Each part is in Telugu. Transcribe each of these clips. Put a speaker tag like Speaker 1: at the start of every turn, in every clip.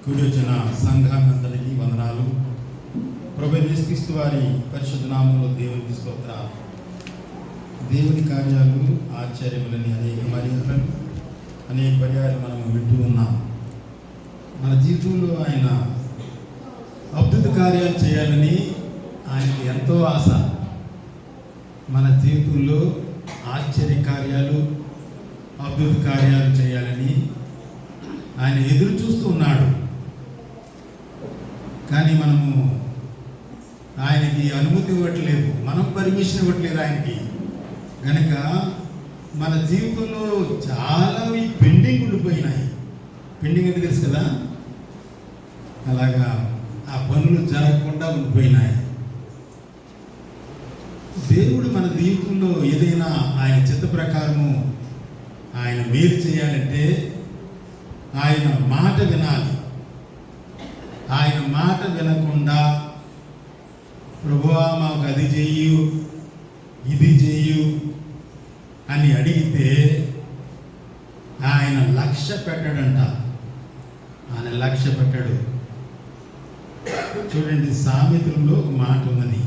Speaker 1: కూడి వచ్చిన సంఘానందరికీ వందనాలు. ప్రభువైన యేసుక్రీస్తు వారి పరిశుద్ధ నామములో దేవునికి స్తోత్రాలు. దేవుని కార్యాలు ఆశ్చర్యములని అనేక పర్యాయాలు మనం వింటూ ఉన్నాం. మన జీవితంలో ఆయన అద్భుత కార్యాలు చేయాలని ఆయనకి ఎంతో ఆశ. మన జీవితంలో ఆశ్చర్య కార్యాలు, అద్భుత కార్యాలు చేయాలని ఆయన ఎదురు చూస్తూ ఉన్నాడు. కానీ మనము ఆయనకి అనుమతి ఇవ్వట్లేదు, మనం పర్మిషన్ ఇవ్వట్లేదు ఆయనకి. కనుక మన జీవితంలో చాలా పెండింగ్ ఉండిపోయినాయి. పెండింగ్ అంటే తెలుసు కదా, అలాగా ఆ పనులు జరగకుండా ఉండిపోయినాయి. దేవుడు మన జీవితంలో ఏదైనా ఆయన చిత్త ప్రకారము ఆయన మేలు చేయాలంటే ఆయన మాట వినాలి. ఆయన మాట వినకుండా ప్రభువా మాకు అది చెయ్యు ఇది చెయ్యు అని అడిగితే ఆయన లక్ష్య పెట్టాడంట. ఆయన లక్ష్య పెట్టాడు. చూడండి, సామెతల్లో ఒక మాట ఉన్నది.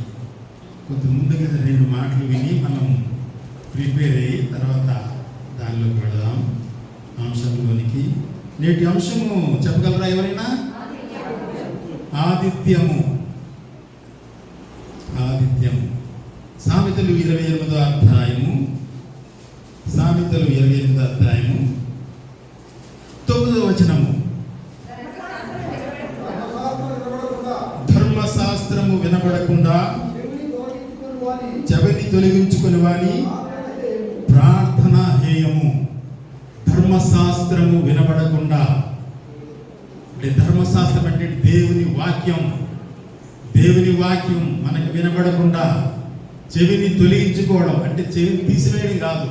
Speaker 1: కొంత ముందుగా 2 మాటలు విని మనం ప్రిపేర్ అయ్యి తర్వాత దానిలోకి వెళదాం అంశంలోనికి. నేటి అంశము చెప్పగలరా ఎవరైనా? ఆదిత్యము. సామెతలు 28వ అధ్యాయము 9వ వచనము. ధర్మశాస్త్రము వినబడకుండా చెవిని తొలగించుకుని వాని ప్రార్థన హేయము. ధర్మశాస్త్రము వినబడకుండా అంటే ధర్మశాస్త్రం అంటే దేవుని వాక్యం మనకు వినబడకుండా చెవిని తొలగించుకోవడం అంటే చెవిని తీసివేయడం కాదు.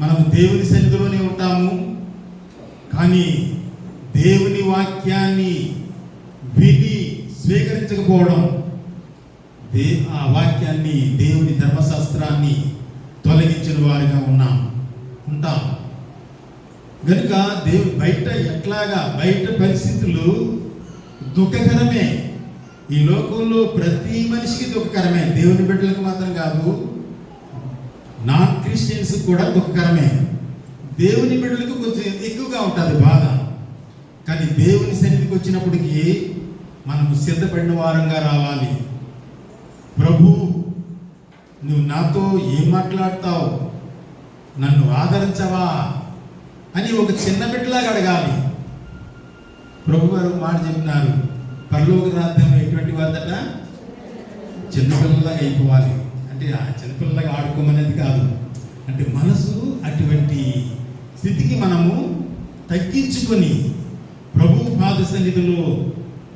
Speaker 1: మనం దేవుని సన్నిధిలోనే ఉంటాము, కానీ దేవుని వాక్యాన్ని విని స్వీకరించకపోవడం, ఆ వాక్యాన్ని దేవుని ధర్మశాస్త్రాన్ని తొలగించిన వారిగా ఉంటాం. కనుక దేవుడు బయట పరిస్థితులు దుఃఖకరమే. ఈ లోకంలో ప్రతి మనిషికి దుఃఖకరమే, దేవుని బిడ్డలకు మాత్రం కాదు, నాన్ క్రిస్టియన్స్ కూడా దుఃఖకరమే. దేవుని బిడ్డలకు కొంచెం ఎక్కువగా ఉంటుంది బాధ. కానీ దేవుని సన్నిధికి వచ్చినప్పటికీ మనము సిద్ధపడిన వారంగా రావాలి. ప్రభు, నువ్వు నాతో ఏం మాట్లాడతావు, నన్ను ఆదరించవా అని ఒక చిన్న బిడ్డలాగా అడగాలి. ప్రభు వారు మాట చెప్పినారు, పరలోక రాజ్యం ఎటువంటి వారిదట? చిన్నపిల్లలాగా అయిపోవాలి. అంటే ఆ చిన్నపిల్లలాగా ఆడుకోమనేది కాదు, అంటే మనసు అటువంటి స్థితికి మనము తగ్గించుకొని ప్రభు పాద సన్నిధిలో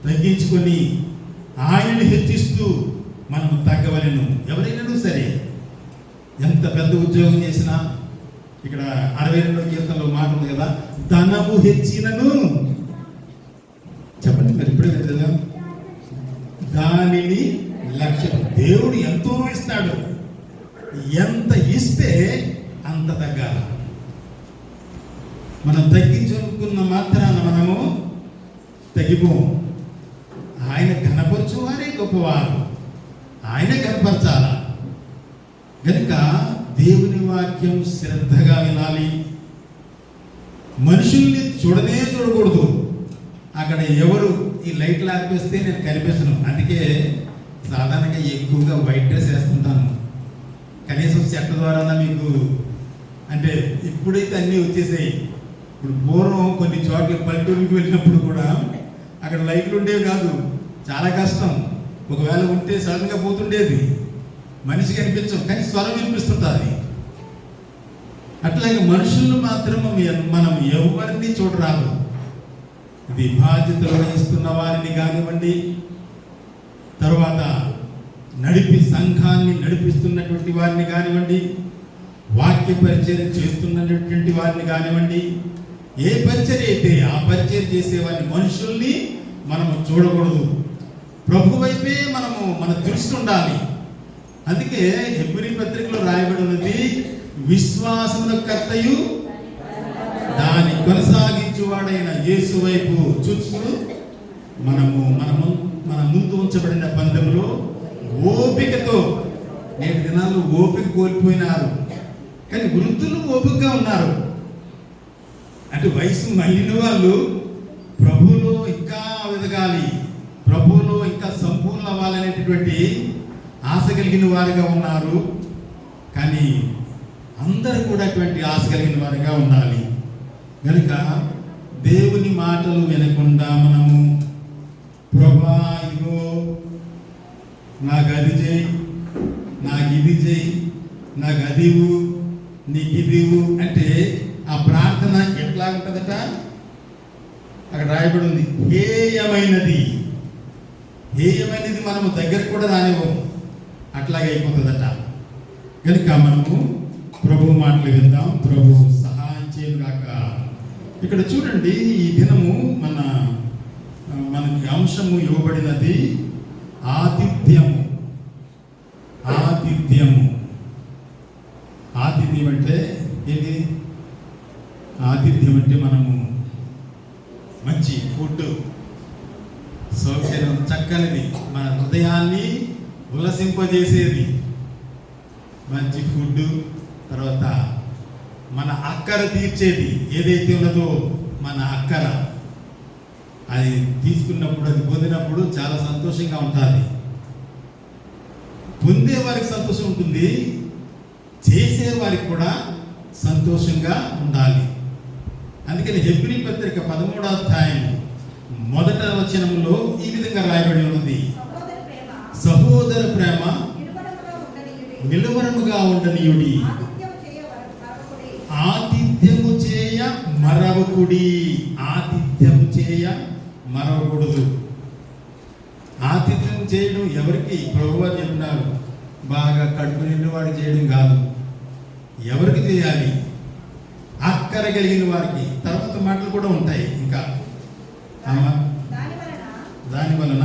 Speaker 1: తగ్గించుకొని ఆయనను హెచ్చిస్తూ మనము తగ్గవలెను. ఎవరైనా సరే, ఎంత పెద్ద ఉద్యోగం చేసినా, ఇక్కడ 62వ కీర్తనలో మాట ఉంది కదా, ధనము హెచ్చినను, చెప్పండి మరి ఇప్పుడే కదా, దానిని లక్ష్యం. దేవుడు ఎంతో ఇస్తాడు, ఎంత ఇస్తే అంత తగ్గాల. మనం తగ్గించుకున్న మాత్రాన మనము తగ్గిపోము. ఆయన ఘనపరచు వారే గొప్పవారు, ఆయన కనపరచాల. కనుక దేవుని వాక్యం శ్రద్ధగా వినాలి. మనుషుల్ని చూడకూడదు. అక్కడ ఎవరు ఈ లైట్లు ఆర్పేస్తే నేను కనిపిస్తాను. అందుకే సాధారణంగా ఎక్కువగా వైట్ డ్రెస్ వేస్తుంటాను. కనీసం చెట్ల ద్వారా మీకు అంటే ఇప్పుడైతే అన్నీ వచ్చేసాయి. ఇప్పుడు పూర్వం కొన్ని చోట్ల పల్లెటూరికి వెళ్ళినప్పుడు కూడా అక్కడ లైట్లు ఉండేవి కాదు, చాలా కష్టం. ఒకవేళ ఉంటే సడన్గా పోతుండేది, మనిషి కనిపించం, కానీ స్వరం వినిపిస్తుంటుంది. అట్లాగే మనుషులను మాత్రం మనం ఎవరిని చూడరాదు. ఇది బాధ్యతలు వహిస్తున్న వారిని కానివ్వండి, తర్వాత సంఘాన్ని నడిపిస్తున్నటువంటి వారిని కానివ్వండి, వాక్య పరిచయం చేస్తున్నటువంటి వారిని కానివ్వండి, ఏ పరిచర్య అయితే ఆ పరిచయం చేసేవారిని, మనుషుల్ని మనము చూడకూడదు. ప్రభు వైపే మన దృష్టి ఉండాలి. అందుకే హెబ్రీ పత్రికలో రాయబడి ఉన్నది, విశ్వాసమునకు కర్తయు దాని కొనసాగించు కొనసాగించువాడైన యేసు వైపు చూస్తూ మన ముందు ఉంచబడిన పందెంలో ఓపికతో, నేటి దినాల్లో ఓపిక కోల్పోయినారు, కానీ వృద్ధులు ఓపికగా ఉన్నారు. అంటే వయసు మళ్ళిన వాళ్ళు ప్రభువులో ఇంకా ఎదగాలి, ప్రభువులో ఇంకా సంపూర్ణ అవ్వాలనేటటువంటి ఆశ కలిగిన వారుగా ఉన్నారు. కానీ అందరూ కూడా అటువంటి ఆశ కలిగిన వారుగా ఉండాలి. కనుక దేవుని మాటలు వినకుండా మనము ప్రభా ఇదిగో నాకు అది చేయి, నాకు ఇది చేయి, నాకు అదివు, నీకు ఇదివు అంటే ఆ ప్రార్థన ఎట్లా ఉంటుందట? అక్కడ రాయబడి ఉంది, హేయమైనది. హేయమైనది మనము దగ్గర కూడా రానివ్వము, అట్లాగే అయిపోతుందట. కనుక మనము ప్రభు మాటలు విందాం, ప్రభు సహాయం చేయగాక. ఇక్కడ చూడండి, ఈ దినము మనకి అంశము ఇవ్వబడినది ఆతిథ్యము. ఆతిథ్యము ఆతిథ్యం అంటే ఏంటి? ఆతిథ్యం అంటే మనము మంచి ఫుడ్, సౌకర్యం చక్కనిది, మన హృదయాన్ని ఉల్లసింపజేసేది మంచి ఫుడ్. తర్వాత మన అక్కర తీర్చేది ఏదైతే ఉన్నదో మన అక్కర, అది తీసుకున్నప్పుడు, అది పొందినప్పుడు చాలా సంతోషంగా ఉంటుంది. పొందే వారికి సంతోషం ఉంటుంది, చేసే వారికి కూడా సంతోషంగా ఉండాలి. అందుకని హెబ్రీ పత్రిక 13వ అధ్యాయం 1వ వచనంలో ఈ విధంగా రాయబడి ఉన్నది, సహోదర ప్రేమ నిలవరముగా ఉండనీయుడి, ఆతిథ్యము చేయ మరవకుడి. ఆతిథ్యము చేయ మరవకూడదు. ఆతిథ్యం చేయడం ఎవరికి? ప్రభువారు చెప్పినారు, బాగా కడుపు నిండి వాడు చేయడం కాదు. ఎవరికి చేయాలి? అక్కర కలిగిన వారికి. తర్వాత మాటలు కూడా ఉంటాయి ఇంకా. దాని వలన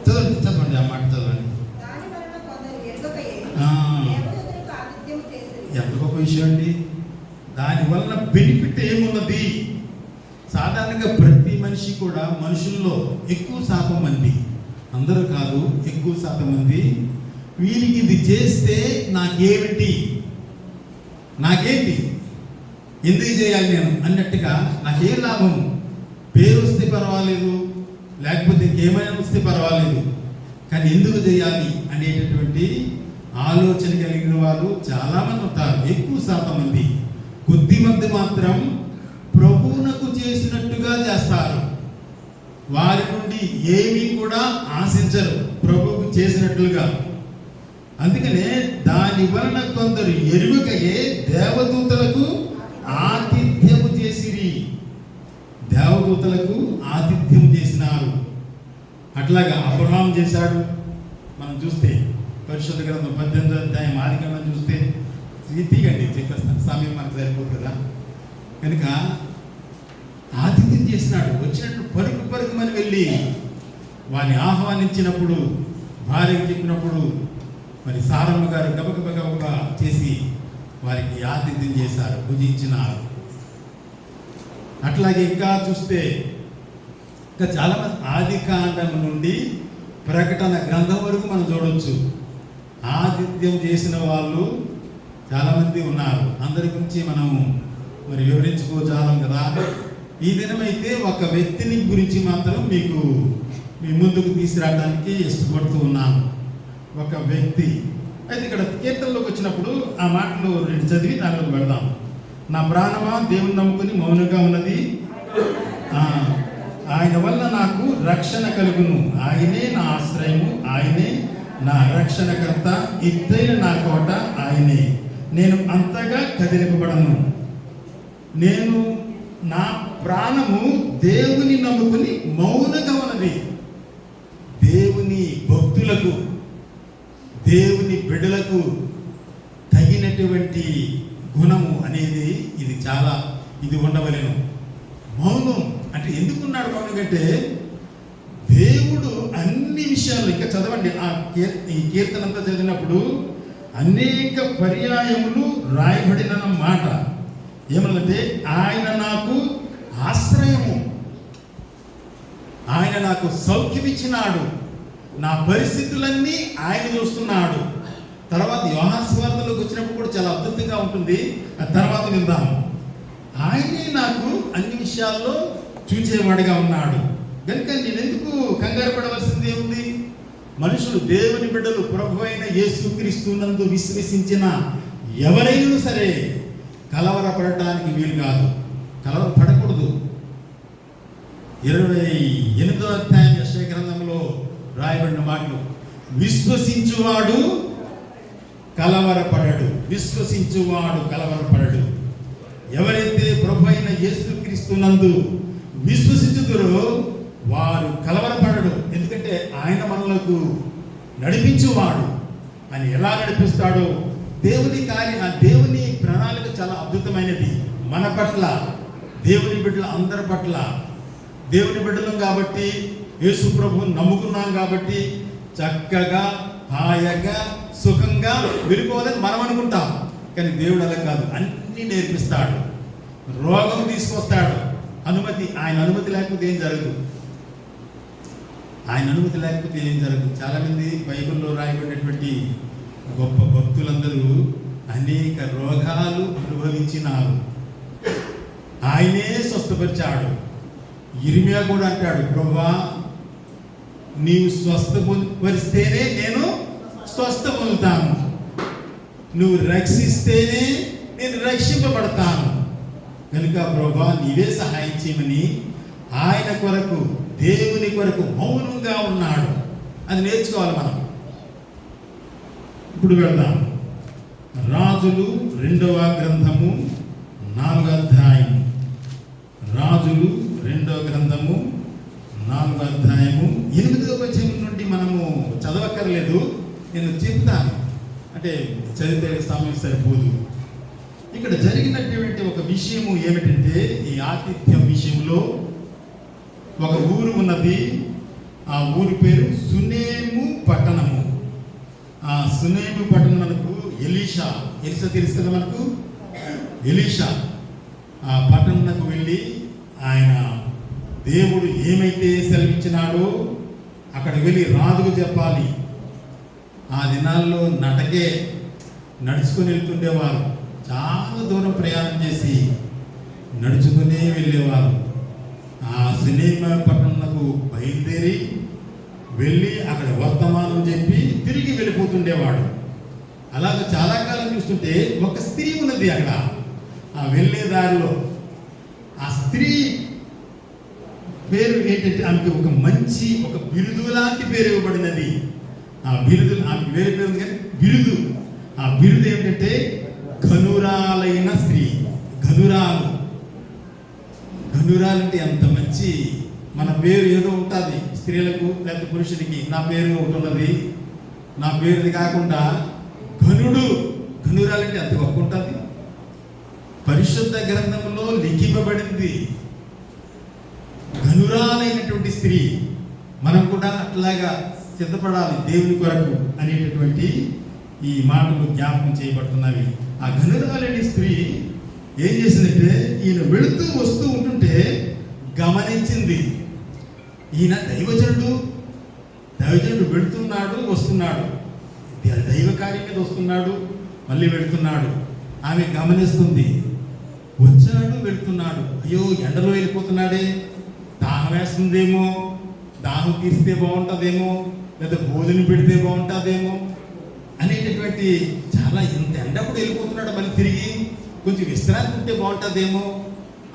Speaker 1: చదవండి ఆ మాట చదవండి. ఎంత గొప్ప విషయం అండి! దాని వలన బెనిఫిట్ ఏమున్నది? సాధారణంగా ప్రతి మనిషి కూడా, మనుషుల్లో ఎక్కువ శాతం మంది, అందరూ కాదు, ఎక్కువ శాతం మంది వీరికి ఇది చేస్తే నాకేమిటి, నాకేంటి, ఎందుకు చేయాలి నేను అన్నట్టుగా, నాకేం లాభం, పేరు వస్తే పర్వాలేదు, లేకపోతే ఇంకేమైనా వస్తే పర్వాలేదు, కానీ ఎందుకు చేయాలి అనేటటువంటి ఆలోచన కలిగిన వారు చాలామంది ఉంటారు. ఎక్కువ శాతం మంది. కొద్ది మంది మాత్రం ప్రభువునకు చేసినట్టుగా చేస్తారు. వారి నుండి ఏమీ కూడా ఆశించరు, ప్రభువుకు చేసినట్లుగా. అందుకనే దాని వలన కొందరు ఎరుగకయే దేవదూతలకు ఆతిథ్యము చేసిరి. దేవదూతలకు ఆతిథ్యం చేసినారు. అట్లాగా అబ్రహాం చేశాడు. మనం చూస్తే పరిశుద్ధ గ్రంథం 18వ అధ్యాయం ఆదికాండం చూస్తే, తీయండి చెప్పేస్తాను, సమయం మనకు సరిపోతుంది కదా. కనుక ఆతిథ్యం చేసినాడు. వచ్చినట్టు పరుగుమని వెళ్ళి వారిని ఆహ్వానించినప్పుడు, భార్యకు చెప్పినప్పుడు మరి సారమ్మ గారు గబగబా చేసి వారికి ఆతిథ్యం చేశారు, భుజించినారు. అట్లాగే ఇంకా చూస్తే ఇంకా చాలామంది ఆదికాండం నుండి ప్రకటన గ్రంథం వరకు మనం చూడవచ్చు. ఆతిథ్యం చేసిన వాళ్ళు చాలామంది ఉన్నారు. అందరి గురించి మనము మరి వివరించుకోజాలం కదా. ఈ దినమైతే ఒక వ్యక్తిని గురించి మాత్రం మీకు మీ ముందుకు తీసుకురావడానికి ఇష్టపడుతూ ఉన్నాను. ఒక వ్యక్తి అయితే ఇక్కడ కీర్తనలోకి వచ్చినప్పుడు ఆ మాటలు రెండు చదివి దానిలోకి పెడదాం. నా ప్రాణమా దేవుని నమ్ముకుని మౌనంగా ఉన్నది, ఆయన వల్ల నాకు రక్షణ కలుగును, ఆయనే నా ఆశ్రయము, ఆయనే నా రక్షణకర్త, ఎత్తైన నా కోట ఆయనే, నేను అంతగా కదిలింపబడను. నేను నా ప్రాణము దేవుని నమ్ముకుని మౌనంగా ఉన్నది. దేవుని భక్తులకు, దేవుని బిడ్డలకు తగినటువంటి గుణము అనేది ఇది ఉండవలేను. మౌనం అంటే ఎందుకున్నాడు మౌనం అంటే, దేవుడు అన్ని విషయాలు, ఇంకా చదవండి ఈ కీర్తనంతా చదివినప్పుడు అనేక పర్యాయములు రాయబడిన మాట ఏమన్నదంటే ఆయన నాకు ఆశ్రయము, ఆయన నాకు సౌఖ్యం ఇచ్చినాడు, నా పరిస్థితులన్నీ ఆయన చూస్తున్నాడు. తర్వాత యోహాను సువార్తలోకి వచ్చినప్పుడు కూడా చాలా అద్భుతంగా ఉంటుంది. ఆ తర్వాత విందాం. ఆయనే నాకు అన్ని విషయాల్లో చూచేవాడిగా ఉన్నాడు. కనుక నేనెందుకు కంగారు పడవలసింది ఏముంది? మనుషులు, దేవుని బిడ్డలు, ప్రభు అయిన యేసుక్రీస్తునందు విశ్వసించిన ఎవరైనా సరే కలవరపడటానికి వీలు కాదు, కలవరపడకూడదు. 28వ అధ్యాయం యెషయా గ్రంథంలో రాయబడిన మాటలు, విశ్వసించువాడు కలవరపడడు, విశ్వసించువాడు కలవరపడడు. ఎవరైతే ప్రభు అయిన యేసుక్రీస్తునందు విశ్వసించుదురో వారు కలవరపడడు. ఎందుకంటే ఆయన మనలకు నడిపించువాడు. ఆయన ఎలా నడిపిస్తాడో దేవుని కార్యం, ఆ దేవుని ప్రణాళిక చాలా అద్భుతమైనది. మన పట్ల, దేవుని బిడ్డల అందరి పట్ల, దేవుని బిడ్డలం కాబట్టి, యేసు ప్రభువుని నమ్ముకున్నాం కాబట్టి చక్కగా, హాయిగా, సుఖంగా వెళ్ళిపోవాలని మనం అనుకుంటాం. కానీ దేవుడు అలా కాదు, అన్నీ నేర్పిస్తాడు, రోగం తీసుకొస్తాడు. అనుమతి, ఆయన అనుమతి లేకపోతే ఏం జరగదు, ఆయన అనుమతి లేకపోతే ఏం జరగదు. చాలామంది బైబిల్లో రాయబడినటువంటి గొప్ప భక్తులందరూ అనేక రోగాలు అనుభవించినారు, ఆయనే స్వస్థపరిచాడు. ఇర్మియా కూడా అంటాడు, ప్రభువా నీవు స్వస్థపరిస్తేనే నేను స్వస్థ పొందుతాను, నువ్వు రక్షిస్తేనే నేను రక్షింపబడతాను. కనుక ప్రభువా నీవే సహాయం చేయమని ఆయన కొరకు, దేవుని కొరకు మౌనంగా ఉన్నాడు. అది నేర్చుకోవాలి మనం. ఇప్పుడు వెళ్దాం. రాజులు 2వ గ్రంథము 4వ అధ్యాయం. రాజులు 2వ గ్రంథము 4వ అధ్యాయము 8వ వచనం నుండి మనము చదవక్కర్లేదు, నేను చెప్తాను. అంటే చదివితే సమయం సరిపోదు. ఇక్కడ జరిగినటువంటి ఒక విషయము ఏమిటంటే, ఈ ఆతిథ్యం విషయంలో ఒక ఊరు ఉన్నది. ఆ ఊరి పేరు సునేము పట్టణము. ఆ సునేము పట్టణం మనకు ఎలీషా తెలుసు కదా మనకు. ఎలీషా ఆ పట్టణంకు వెళ్ళి ఆయన దేవుడు ఏమైతే సెలవిచ్చినాడో అక్కడ వెళ్ళి రాజుకు చెప్పాలి. ఆ దినాల్లో నటకే నడుచుకొని వెళ్తుండేవారు. చాలా దూరం ప్రయాణం చేసి నడుచుకునే వెళ్ళేవారు. ఆ సునేమ పట్టణంకు బయలుదేరి వెళ్ళి అక్కడ వర్తమానం చెప్పి తిరిగి వెళ్ళిపోతుండేవాడు. అలాగ చాలా కాలం చూస్తుంటే ఒక స్త్రీ ఉన్నది అక్కడ. ఆ వెళ్ళే దారిలో ఆ స్త్రీ పేరు ఏంటంటే, ఆమెకి ఒక మంచి, ఒక బిరుదు లాంటి పేరు ఇవ్వబడినది. ఆ బిరుదు, ఆమెకి వేరే పేరు ఉంది కానీ బిరుదు. ఆ బిరుదు ఏమిటంటే ఘనురాలైన స్త్రీ. ఘనురాలు అంటే ఎంత మంచి, మన పేరు ఏదో ఉంటుంది స్త్రీలకు లేకపోతే పురుషుడికి. నా పేరు ఒకటి ఉన్నది, నా పేరుది కాకుండా ఘనురాలంటే ఎంత గొప్ప ఉంటుంది. పరిశుద్ధ గ్రంథంలో లిఖింపబడింది ఘనురాలైనటువంటి స్త్రీ. మనం కూడా అట్లాగా సిద్ధపడాలి దేవుని కొరకు అనేటటువంటి ఈ మాటలు జ్ఞాపకం చేయబడుతున్నవి. ఆ ఘనురాలైన స్త్రీ ఏం చేసిందంటే, ఈయన వెళుతూ వస్తూ ఉంటుంటే గమనించింది. ఈయన దైవజనుడు వెళుతున్నాడు వస్తున్నాడు, దైవ కార్యం మీద వస్తున్నాడు మళ్ళీ వెళుతున్నాడు. ఆమె గమనిస్తుంది, వచ్చాడు వెళుతున్నాడు, అయ్యో ఎండలో వెళ్ళిపోతున్నాడే, దాహం వేస్తుందేమో, దాహం తీస్తే బాగుంటుందేమో, లేదా భోజనం పెడితే బాగుంటుందేమో అనేటటువంటి, చాలా ఇంత ఎండప్పుడు వెళ్ళిపోతున్నాడు, మళ్ళీ తిరిగి కొంచెం విశ్రాంతి ఉంటే బాగుంటుందేమో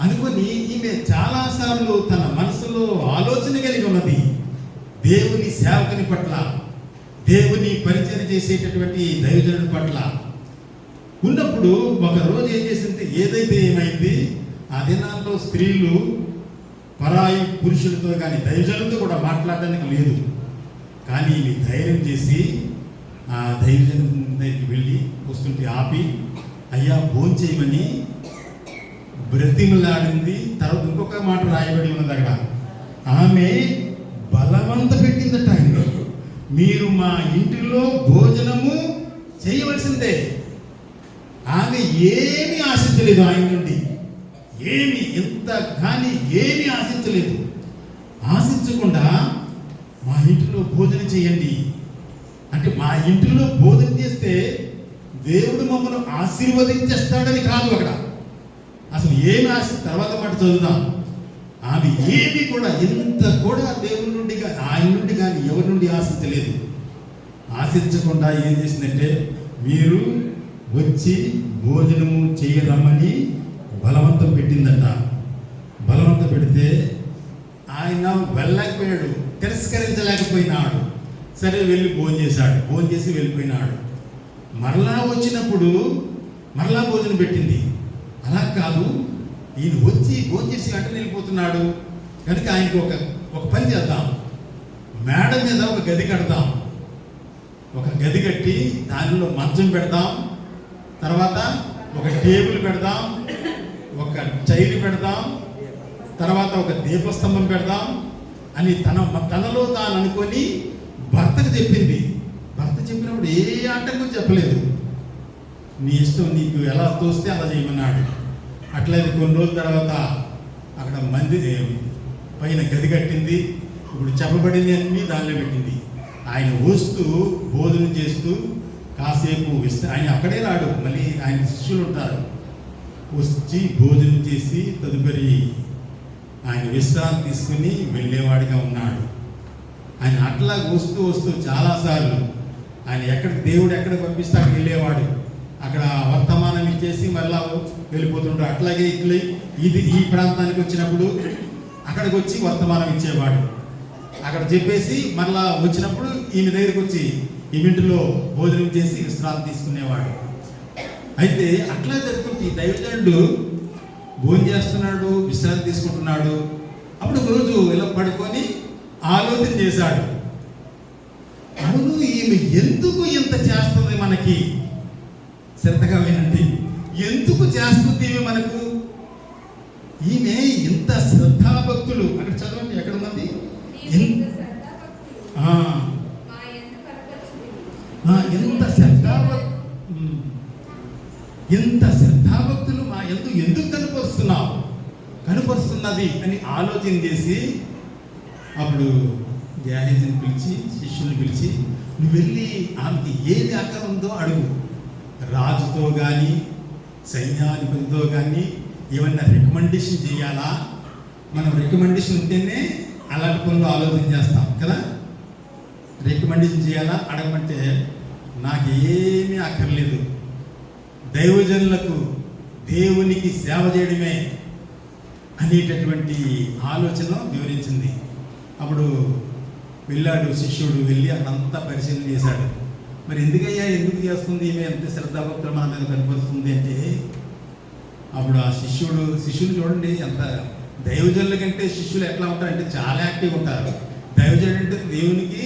Speaker 1: అనుకొని ఈమె చాలాసార్లు తన మనసులో ఆలోచన కలిగి ఉన్నది. దేవుని సేవకుని పట్ల, దేవుని పరిచయం చేసేటటువంటి దైవజనుడి పట్ల ఉన్నప్పుడు ఒక రోజు ఏం చేసింది, ఏదైతే ఏమైంది, ఆ దినాల్లో స్త్రీలు పరాయి పురుషులతో కానీ దైవజనులతో కూడా మాట్లాడడానికి లేదు. కానీ ఈమె ధైర్యం చేసి ఆ దైవజను దగ్గరికి వెళ్ళి వస్తుంటే ఆపి, అయ్యా భోంచేయమని బ్రతిమలాడింది. తర్వాత ఇంకొక మాట రాయబడి ఉన్నది అక్కడ, ఆమె బలవంత పెట్టిందట ఆయనలో, మీరు మా ఇంటిలో భోజనము చేయవలసిందే. ఆమె ఏమీ ఆశించలేదు ఆయన నుండి, ఏమి ఎంత కానీ ఏమీ ఆశించలేదు. ఆశించకుండా మా ఇంటిలో భోజనం చేయండి అంటే, మా ఇంటిలో భోజనం చేస్తే దేవుడు మమ్మల్ని ఆశీర్వదించేస్తాడని కాదు అక్కడ. అసలు ఏమి ఆశ, తర్వాత మాట చదువుదాం. ఆమె ఏమి కూడా ఇంత కూడా దేవుడి నుండి కానీ ఆయన నుండి కానీ ఎవరి నుండి ఆశించలేదు. ఆశించకుండా ఏం చేసిందంటే, మీరు వచ్చి భోజనము చేయరమ్మని బలవంతం పెట్టిందట. బలవంతం పెడితే ఆయన వెళ్ళకపోయాడు, తిరస్కరించలేకపోయినాడు. సరే వెళ్ళి భోజనం చేశాడు, భోజనం చేసి వెళ్ళిపోయినాడు. మరలా వచ్చినప్పుడు మరలా భోజనం పెట్టింది. అలా కాదు, ఈయన వచ్చి భోజనం చేసి వెంటనే వెళ్ళిపోతున్నాడు కనుక ఆయనకి ఒక పని చేద్దాం, మేడ మీద ఒక గది కడదాం. ఒక గది కట్టి దానిలో మంచం పెడదాం, తర్వాత ఒక టేబుల్ పెడదాం, ఒక చైర్ పెడదాం, తర్వాత ఒక దీపస్తంభం పెడదాం అని తనలో తాను అనుకొని భర్తకు చెప్పింది. భర్త చెప్పినప్పుడు ఏ ఆటంకం చెప్పలేదు. నీ ఇష్టం, నీకు ఎలా తోస్తే అలా చేయమన్నాడు. అట్లయితే కొన్ని రోజుల తర్వాత అక్కడ మంది పైన గది కట్టింది. ఇప్పుడు చెప్పబడింది అన్నీ దానిలో పెట్టింది. ఆయన వస్తూ భోజనం చేస్తూ కాసేపు ఆయన అక్కడే రాడు, మళ్ళీ ఆయన శిష్యులు ఉంటారు. వచ్చి భోజనం చేసి తదుపరి ఆయన విశ్రాంతి తీసుకుని వెళ్ళేవాడిగా ఉన్నాడు. ఆయన అట్లా వస్తూ వస్తూ చాలాసార్లు ఆయన దేవుడు ఎక్కడ పంపిస్తే అక్కడికి వెళ్ళేవాడు. అక్కడ వర్తమానం ఇచ్చేసి మళ్ళా వెళ్ళిపోతుంటాడు. అట్లాగే ఈ ప్రాంతానికి వచ్చినప్పుడు అక్కడికి వచ్చి వర్తమానం ఇచ్చేవాడు. అక్కడ చెప్పేసి మళ్ళా వచ్చినప్పుడు ఈమె దగ్గరికి వచ్చి ఈవింటిలో భోజనం చేసి విశ్రాంతి తీసుకునేవాడు. అయితే అట్లా జరుగుతుంది. దైవజనుడు భోజనం చేస్తున్నాడు, విశ్రాంతి తీసుకుంటున్నాడు. అప్పుడు రోజు ఇలా పడుకొని ఆలోచన చేశాడు, అవును ఈమె ఎందుకు ఇంత చేస్తుంది మనకి? శ్రద్ధగా వినండి, ఎందుకు చేస్తుంది ఈమె మనకు? ఈమె ఇంత శ్రద్ధాభక్తులు, అక్కడ చదవండి, ఎక్కడ ఉన్నది? ఎంత శ్రద్ధాభక్తులు మా ఎందుకు కనుపరుస్తున్నది అని ఆలోచన చేసి అప్పుడు గ్యారేజ్ని పిలిచి శిష్యుల్ని పిలిచి, నువ్వు వెళ్ళి ఆమెకి ఏది ఆకారం ఉందో అడుగు. రాజుతో కానీ సైన్యాధిపతితో కానీ ఏమన్నా రికమెండేషన్ చేయాలా? మనం రికమెండేషన్ ఉంటేనే అలాంటి పనులు ఆలోచన చేస్తాం కదా. రికమెండేషన్ చేయాలా అడగమంటే నాకు ఏమీ అక్కర్లేదు, దైవజనులకు దేవునికి సేవ చేయడమే అనేటటువంటి ఆలోచన వివరించింది. అప్పుడు వెళ్ళాడు శిష్యుడు, వెళ్ళి అక్కడంతా పరిశీలన చేశాడు. మరి ఎందుకు చేస్తుంది ఈమె, ఎంత శ్రద్ధాభక్తులు మన మీద కనిపిస్తుంది అంటే, అప్పుడు ఆ శిష్యులు చూడండి, ఎంత దైవజనుల కంటే శిష్యులు ఎట్లా ఉంటారంటే చాలా యాక్టివ్ ఉంటారు. దైవజనుడు అంటే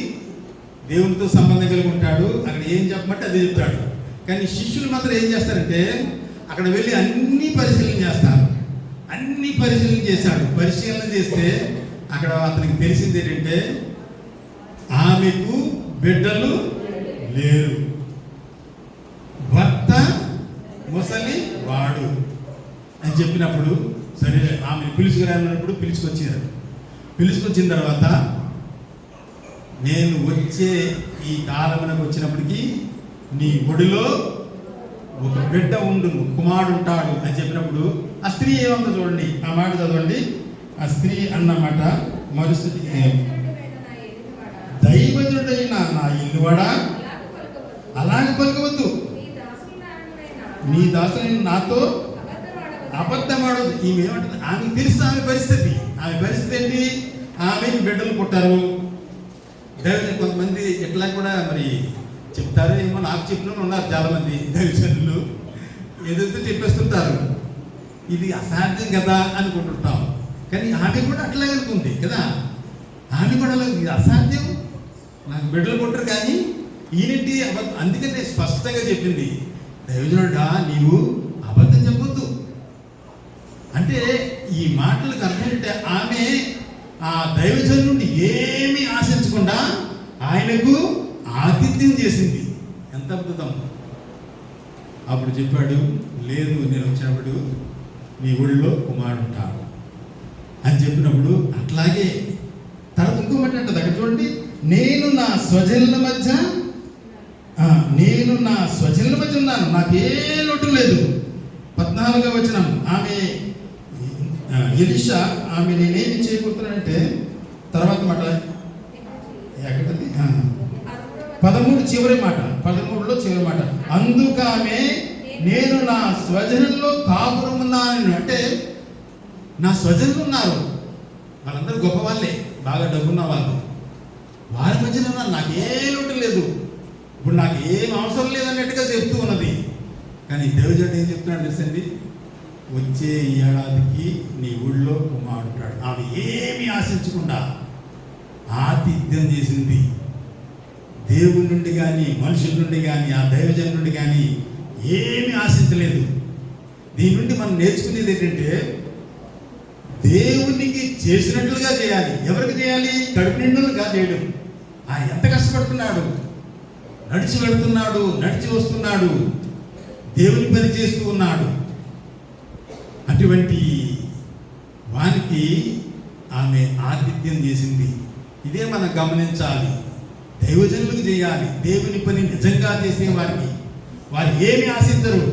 Speaker 1: దేవునితో సంబంధం కలిగి ఉంటాడు, అక్కడ ఏం చెప్పమంటే అదే చెప్తాడు. కానీ శిష్యులు మాత్రం ఏం చేస్తారంటే అక్కడ వెళ్ళి అన్ని పరిశీలన చేస్తారు. అన్ని పరిశీలన చేశాడు. పరిశీలన చేస్తే అక్కడ అతనికి తెలిసింది ఏంటంటే ఆమెకు బిడ్డలు లేరు, భర్త ముసలి వాడు అని చెప్పినప్పుడు సరే ఆమెను పిలుచుకురానప్పుడు పిలుచుకొచ్చిన తర్వాత నేను వచ్చే ఈ కాలమునకు వచ్చినప్పటికీ నీ ఒడిలో ఒక బిడ్డ ఉండును, కుమారుడు ఉంటాడు అని చెప్పినప్పుడు ఆ స్త్రీ ఏమందో చూడండి, ఆ మాట చదవండి. ఆ స్త్రీ అన్నమాట మరుసటి, దైవజనుడైన నా ఇల్లువాడా అలాగే పలకవద్దు, నీ దాసుని నాతో అబద్ధమాడదు. ఈమె ఏమంటుంది, ఆమెకు తెలుసు ఆమె పరిస్థితి ఏంటి? ఆమెకి బిడ్డలు పుట్టారు. దైవజనులు కొంతమంది ఇట్లా కూడా మరి చెప్తారు ఏమో, నాకు చెప్పిన ఉన్నారు చాలామంది దైవజనులు, ఏదైతే చెప్పేస్తుంటారు, ఇది అసాధ్యం కదా అనుకుంటుంటాం. కానీ ఆమె కూడా అట్లాగే అనుకుంది కదా. ఆమె కూడా ఇది అసాధ్యం, నాకు బిడ్డలు పుట్టరు, కానీ ఈయనంటి అబద్ధం. అందుకని స్పష్టంగా చెప్పింది, దైవజనుడా నీవు అబద్ధం చెప్పొద్దు అంటే. ఈ మాటలకు అర్థం ఏంటంటే ఆమె ఆ దైవజను నుండి ఏమీ ఆశించకుండా ఆయనకు ఆతిథ్యం చేసింది. ఎంత అద్భుతం! అప్పుడు చెప్పాడు, లేదు నేను వచ్చినప్పుడు నీ ఊళ్ళో కుమారుడు ఉంటాడు అని చెప్పినప్పుడు అట్లాగే తర్వాత ఇంకో మాట అంటది అక్కడ చూడండి, నేను నా స్వజనుల మధ్య ఉన్నాను, నాకే లోటు లేదు. 14వ వచనం, ఆమె ఎలీషా ఆమె నేనేమి చేయబోతున్నానంటే తర్వాత మాట ఎక్కడది 13 చివరి మాట, 13లో చివరి మాట, అందుకు ఆమె నేను నా స్వజనుల్లో కాపురమున్నాను. అంటే నా స్వజనులు ఉన్నారు, వాళ్ళందరూ గొప్ప వాళ్ళే, బాగా డబ్బున్న వాళ్ళు, వారి మధ్యన ఉన్నాను, నాకే లోటు లేదు, ఇప్పుడు నాకు ఏం అవసరం లేదన్నట్టుగా చెప్తూ ఉన్నది. కానీ దేవుడు ఏం చెప్తున్నాడు తెలుసండి, వచ్చే ఏడాదికి నీ ఊళ్ళో కుమారుడు. ఆమె ఏమి ఆశించకుండా ఆతిథ్యం చేసింది. దేవుడి నుండి కానీ మనుషుల నుండి కానీ ఆ దైవజన్ నుండి కానీ ఏమి ఆశించలేదు. దీని నుండి మనం నేర్చుకునేది ఏంటంటే దేవునికి చేసినట్లుగా చేయాలి. ఎవరికి చేయాలి? కడుపు నిండుగా చేయడం. ఆయన ఎంత కష్టపడుతున్నాడు, నడిచి వెళుతున్నాడు, నడిచి వస్తున్నాడు, దేవుని పని చేస్తూ ఉన్నాడు. అటువంటి వానికి ఆమె ఆతిథ్యం చేసింది. ఇదే మనం గమనించాలి. దైవజనులకు చేయాలి, దేవుని పని నిజంగా చేసే వారికి, వారు ఏమి ఆశించరు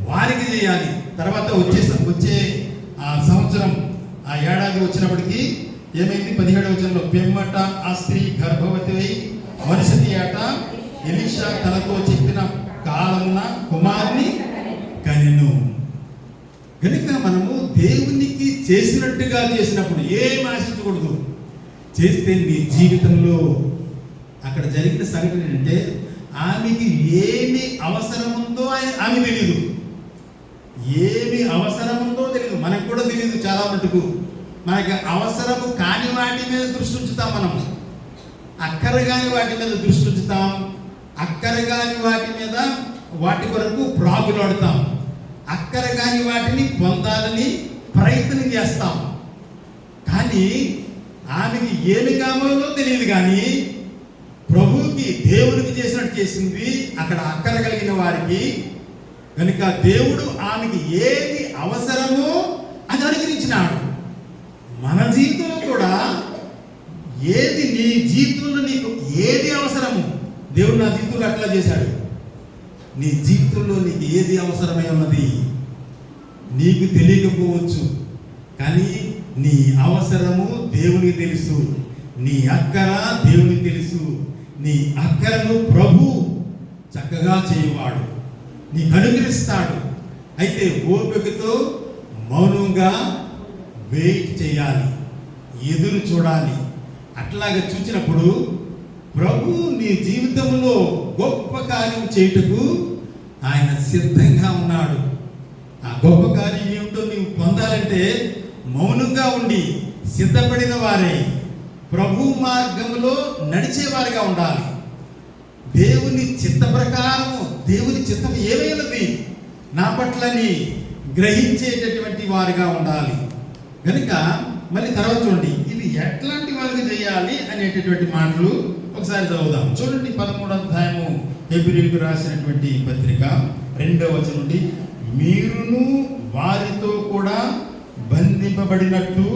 Speaker 1: వారికి చేయాలి. తర్వాత వచ్చే ఆ సంవత్సరం ఆ ఏడాది వచ్చినప్పటికీ ఏమైంది? 17వ వచనంలో, పిమ్మట ఆ స్త్రీ గర్భవతి అయి మరుసటి ఏట ఎలీషా తనతో చెప్పిన కాలమున కుమారుని కనెను. కనుక మనము దేవునికి చేసినట్టుగా చేసినప్పుడు ఏం ఆశించకూడదు. చేస్తే నీ జీవితంలో అక్కడ జరిగిన సంగతి ఏంటంటే ఆమెకి ఏమి అవసరం ఉందో ఆమె తెలియదు, ఏమి అవసరం ఉందో తెలియదు, మనకు కూడా తెలియదు. చాలా మటుకు మనకి అవసరము కాని వాటి మీద దృష్టి ఉంచుతాం, మనం అక్కర కాని వాటి మీద దృష్టి ఉంచుతాం, అక్కర కాని వాటి మీద వాటి కొరకు ప్రాకులాడుతాం, అక్కర కాని వాటిని పొందాలని ప్రయత్నం చేస్తాం. కానీ ఆమెకి ఏమి కావాలో తెలియదు, కానీ ప్రభువుకి దేవునికి చేసినట్టు చేసింది అక్కడ అక్కర కలిగిన వారికి. కనుక దేవుడు ఆమెకి ఏది అవసరమో అది అనుగ్రహించినాడు. మన జీవితంలో కూడా ఏది నీ జీవితంలో నీకు ఏది అవసరము, దేవుడు నా జీవితంలో అట్లా చేశాడు. నీ జీవితంలో నీకు ఏది అవసరమై ఉన్నది నీకు తెలియకపోవచ్చు, కానీ నీ అవసరము దేవునికి తెలుసు, నీ అక్కర దేవునికి తెలుసు. నీ అక్కరను ప్రభు చక్కగా చేయువాడు, నీకు అనుగ్రహిస్తాడు. అయితే ఓపికతో మౌనంగా వెయిట్ చేయాలి, ఎదురు చూడాలి. అట్లాగా చూచినప్పుడు ప్రభు నీ జీవితంలో గొప్ప కార్యం చేయుటకు ఆయన సిద్ధంగా ఉన్నాడు. ఆ గొప్ప కార్యం ఏమిటో నీవు పొందాలంటే మౌనంగా ఉండి సిద్ధపడిన వారే ప్రభు మార్గంలో నడిచేవారిగా ఉండాలి. దేవుని చిత్త ప్రకారము, దేవుని చిత్తం ఏమైనది నా పట్లని గ్రహించేటటువంటి వారిగా ఉండాలి. కనుక మళ్ళీ తర్వాత చూడండి, ఇది ఎట్లాంటి వారికి చేయాలి అనేటటువంటి మాటలు ఒకసారి చదువుదాం. చూడండి 13వ అధ్యాయము హెబ్రీయులకు రాసినటువంటి పత్రిక 2వ వచనం నుండి, మీరును వారితో కూడా బంధింపబడినట్టు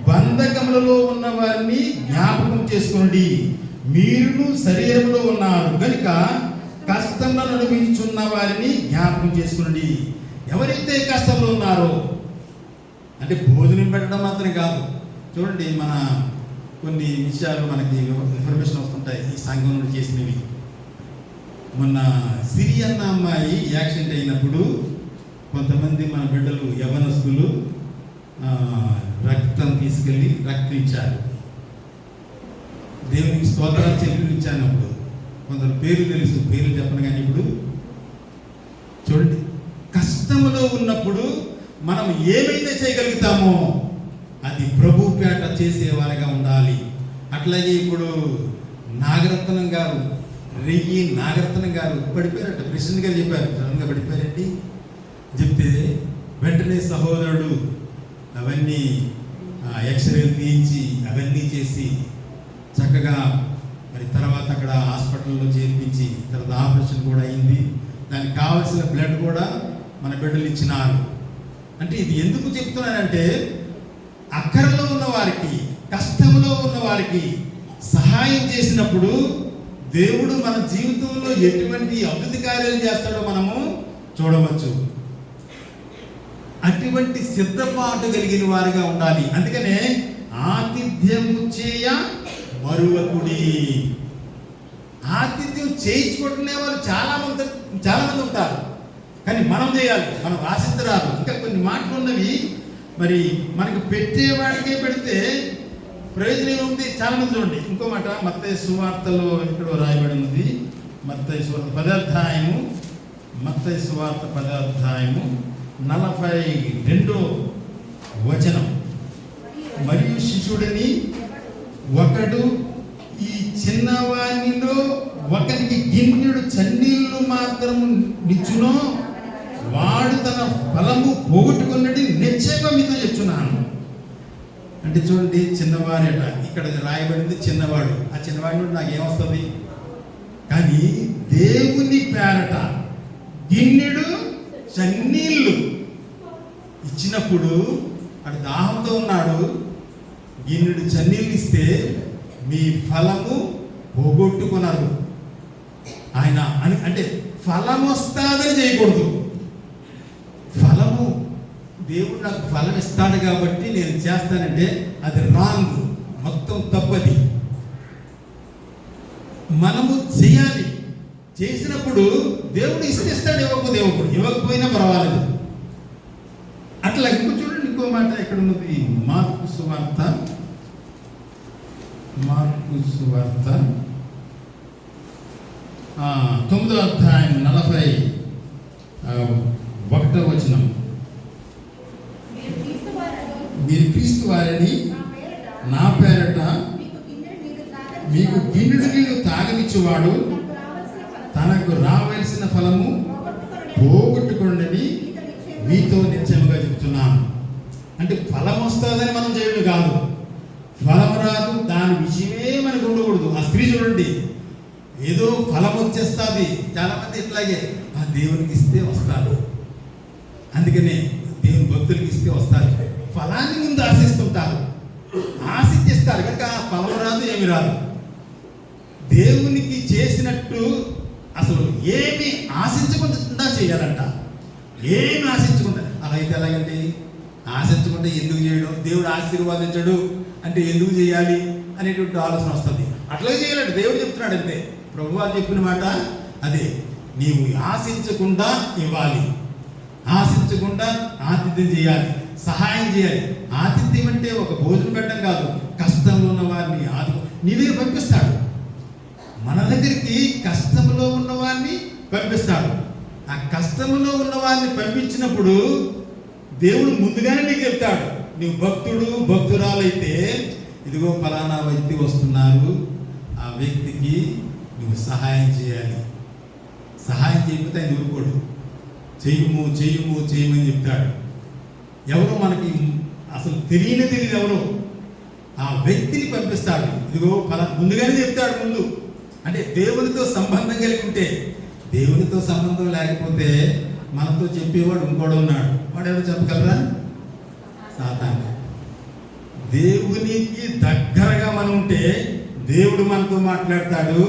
Speaker 1: బంధకములలో ఉన్న వారిని జ్ఞాపకం చేసుకోండి. మీరును శరీరంలో ఉన్నారు కనుక కష్టంలో అనుభవించున్న వారిని జ్ఞాపకం చేసుకోండి. ఎవరైతే కష్టంలో ఉన్నారో, అంటే భోజనం పెట్టడం మాత్రం కాదు. చూడండి, మన కొన్ని విషయాలు మనకి ఇన్ఫర్మేషన్ వస్తుంటాయి ఈ సంఘం నుండి చేసినవి. మొన్న సిరి అన్న అమ్మాయి యాక్సిడెంట్ అయినప్పుడు కొంతమంది మన బిడ్డలు యవ్వనస్తులు రక్తం తీసుకెళ్ళి రక్తం ఇచ్చారు. దేవునికి స్తోత్రాలు చెల్లించాను. అప్పుడు కొందరు పేర్లు తెలుసు, పేర్లు చెప్పను. కానీ ఇప్పుడు చూడండి, కష్టంలో ఉన్నప్పుడు మనం ఏమైతే చేయగలుగుతామో అది ప్రభు పేట చేసేవారిగా ఉండాలి. అట్లాగే ఇప్పుడు నాగరత్నం గారు, రెయ్యి నాగరత్నం గారు పడిపోయారట. ప్రెసిడెంట్ గారు చెప్పారు, సడన్గా పడిపోయారండి. చెప్తే వెంటనే సహోదరుడు అవన్నీ ఎక్స్రేలు తీయించి అవన్నీ చేసి చక్కగా మరి తర్వాత అక్కడ హాస్పిటల్లో చేర్పించి తర్వాత ఆపరేషన్ కూడా అయింది. దానికి కావలసిన బ్లడ్ కూడా మన బిడ్డలు ఇచ్చినారు. అంటే ఇది ఎందుకు చెప్తున్నానంటే, అక్కరలో ఉన్న వారికి, కష్టంలో ఉన్న వారికి సహాయం చేసినప్పుడు దేవుడు మన జీవితంలో ఎటువంటి అద్భుత కార్యాలు చేస్తాడో మనము చూడవచ్చు. అటువంటి సిద్ధపాటు కలిగిన వారిగా ఉండాలి. అందుకనే ఆతిథ్యము చేయ మరువకుడి. ఆతిథ్యం చేయించుకుంటునే వాళ్ళు చాలా మంది ఉంటారు, కానీ మనం చేయాలి, మనం ఆశించరాదు. ఇంకా కొన్ని మాటలు ఉన్నవి, మరి మనకి పెట్టేవాడికే పెడితే ప్రయోజనం ఉంది. చాలా మంది చూడండి. ఇంకో మాట మత్తయి సువార్తలో ఇక్కడ రాయబడి ఉంది. మత్తయి సువార్త 10వ అధ్యాయము, మత్తయి సువార్త 10వ అధ్యాయము 42వ వచనం. మరియు శిష్యుడిని ఒకడు ఈ చిన్నవానిలో ఒకరికి గిన్నెడు చన్నీళ్లు మాత్రం నిచ్చునో వాడు తన ఫలము పోగొట్టుకున్నది నిశ్చయంగా మీతో చెప్తున్నాను. అంటే చూడండి, చిన్నవాడట, ఇక్కడ రాయబడింది చిన్నవాడు. ఆ చిన్నవాడి నుండి నాకేమొస్తుంది? కానీ దేవుని పేరట గిన్నెడు చన్నీళ్ళు ఇచ్చినప్పుడు అటు దాహంతో ఉన్నాడు, గిన్నెడు చన్నీళ్ళు ఇస్తే మీ ఫలము పోగొట్టుకున్నారు. ఆయన అంటే ఫలం వస్తాదని చేయకూడదు. ఫలము దేవుడు నాకు ఫలం ఇస్తాడు కాబట్టి నేను చేస్తానంటే అది రాంగ్, మొత్తం తప్పది. మనము చేయాలి. చేసినప్పుడు దేవుడు ఇస్తాడు, ఇవ్వకపోయినా పర్వాలేదు. అట్లా ఇంకో చూడండి, ఇంకో మాట ఎక్కడ ఉన్నది? మార్కు సువార్త 9వ అధ్యాయం 41వ వచనం. మీరు క్రీస్తు వారిని నా పేరట మీకు గిన్నెడు నీళ్లు తాగనిచ్చేవాడు తనకు రావలసిన ఫలము పోగొట్టుకోండి మీతో నిశ్చయముగా చెప్తున్నాను. అంటే ఫలం వస్తుందని మనం చేయడం కాదు, ఫలం రాదు దాని విషయమే మనకు ఉండకూడదు. ఆ స్త్రీ చూడండి, ఏదో ఫలం వచ్చేస్తుంది. చాలా మంది ఇట్లాగే ఆ దేవునికి ఇస్తే వస్తారు, అందుకనే దేవుని భక్తులకి ఇస్తే వస్తారు. ఫలాన్ని ముందు ఆశిస్తుంటారు, ఆశిస్తారు కనుక ఫలం రాదు, ఏమి రాదు. దేవునికి చేసినట్టు అసలు ఏమి ఆశించకుండా చేయాలంట. ఏమి ఆశించకుండా. అలా అయితే ఎలాగండి? ఆశించకుండా ఎందుకు చేయడం? దేవుడు ఆశీర్వాదించడు అంటే ఎందుకు చేయాలి అనేటువంటి ఆలోచన వస్తుంది. అట్లాగే చేయాలంటే దేవుడు చెప్తున్నాడు. అంతే ప్రభు వారు చెప్పిన మాట అదే. నీవు ఆశించకుండా ఇవ్వాలి, ఆశించకుండా ఆతిథ్యం చేయాలి, సహాయం చేయాలి. ఆతిథ్యం అంటే ఒక భోజనం పెట్టడం కాదు, కష్టంలో ఉన్న వారిని నీవే పంపిస్తాడు. మన దగ్గరికి కష్టంలో ఉన్న వారిని పంపిస్తాడు. ఆ కష్టంలో ఉన్న వారిని పంపించినప్పుడు దేవుడు ముందుగానే నీకు చెప్తాడు. నీవు భక్తురాలైతే ఇదిగో ఫలానా వ్యక్తి వస్తున్నారు, ఆ వ్యక్తికి నువ్వు సహాయం చేయాలి. సహాయం చేయకపోతే ఆయన ఊరుకోడు. చేయమని చెప్తాడు. ఎవరో మనకి అసలు తెలియదు ఎవరో ఆ వ్యక్తిని పంపిస్తాడు. ఇదిగో ముందుగానే చెప్తాడు. ముందు అంటే దేవునితో సంబంధం కలిగి ఉంటే. దేవునితో సంబంధం లేకపోతే మనతో చెప్పేవాడు ఇంకోడు ఉన్నాడు. వాడు ఎవరు చెప్పగలరా? సాతాను. దేవునికి దగ్గరగా మనం ఉంటే దేవుడు మనతో మాట్లాడతాడు.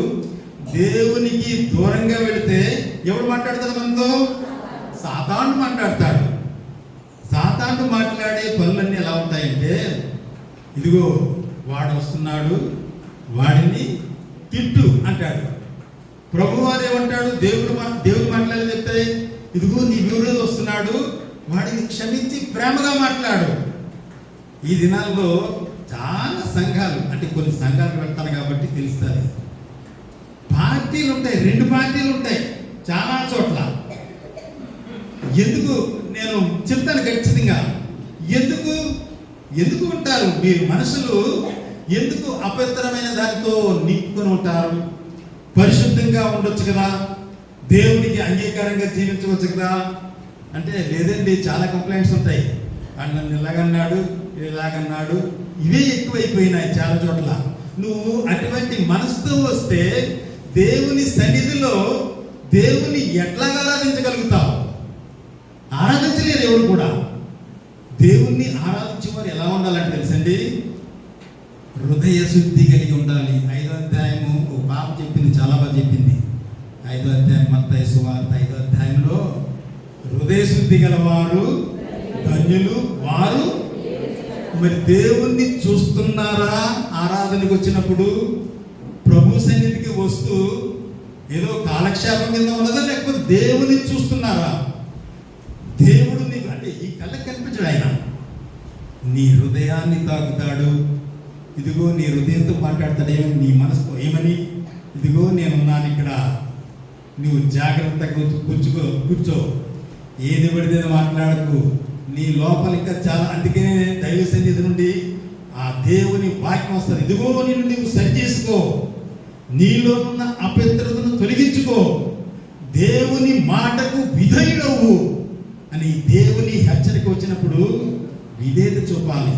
Speaker 1: దేవునికి దూరంగా వెళితే ఎవడు మాట్లాడతాడు మనతో? సాతాను మాట్లాడతాడు. సాతాను మాట్లాడే పనులన్నీ ఎలా ఉంటాయంటే, ఇదిగో వాడు వస్తున్నాడు, వాడిని తిట్టు అంటాడు. ప్రభువారు ఏమంటాడు? దేవుడు మాట్లాడి చెప్తే, ఇదిగో నీ విరోధి వస్తున్నాడు, వాడిని క్షమించి ప్రేమగా మాట్లాడు. ఈ దినాల్లో చాలా సంఘాలు, అంటే కొన్ని సంఘాలకు వెళ్తాను కాబట్టి తెలుస్తుంది, పార్టీలు ఉంటాయి, 2 పార్టీలు ఉంటాయి చాలా చోట్ల. ఎందుకు నేను చెప్తాను ఖచ్చితంగా. ఎందుకు ఉంటారు మీరు మనుషులు? ఎందుకు అపవిత్రమైన దానితో నింపుకొని ఉంటారు? పరిశుద్ధంగా ఉండొచ్చు కదా, దేవునికి అంగీకారంగా జీవించవచ్చు కదా అంటే లేదండి, చాలా కంప్లైంట్స్ ఉంటాయి. నన్ను ఇలాగన్నాడు ఇవే ఎక్కువైపోయినాయి చాలా చోట్ల. నువ్వు అటువంటి మనసుతో వస్తే దేవుని సన్నిధిలో దేవుని ఎట్లాగా ఆరాధించగలుగుతావు? ఆరాధించలేరు ఎవరు కూడా. దేవుణ్ణి ఆరాధించేవారు ఎలా ఉండాలంటే తెలుసండి, హృదయ శుద్ధి కలిగి ఉండాలి. 5వ అధ్యాయము ఒక పాప చెప్పింది, చాలా బాగా చెప్పింది. 5వ అధ్యాయం మత్తయి సువార్త 5వ అధ్యాయంలో హృదయ శుద్ధి గలవారు ధన్యులు వారు. మరి దేవుణ్ణి చూస్తున్నారా? ఆరాధనకు వచ్చినప్పుడు ప్రభు సన్నిధికి వస్తూ ఏదో కాలక్షేపం కింద ఉన్నదా, లేకపోతే దేవుని చూస్తున్నారా? దేవుడు నీకు అంటే ఈ కళ్ళకి కనిపించడు, ఆయన నీ హృదయాన్ని తాకుతాడు. ఇదిగో నీ హృదయంతో మాట్లాడతాడు. ఏమని? నీ మనసుతో ఏమని? ఇదిగో నేనున్నాను ఇక్కడ, నువ్వు జాగ్రత్తగా కూర్చో, ఏది పడితే మాట్లాడకు, నీ లోపల ఇంకా చాలా. అందుకే దైవ సన్నిధి నుండి ఆ దేవుని వాక్యం వస్తుంది. ఇదిగో నిన్ను నీవు సరి చేసుకో, నీలో ఉన్న అపవిత్రతను తొలగించుకో, దేవుని మాటకు విధేయుడవు అని దేవుని హెచ్చరిక వచ్చినప్పుడు విధేయత చూపాలి.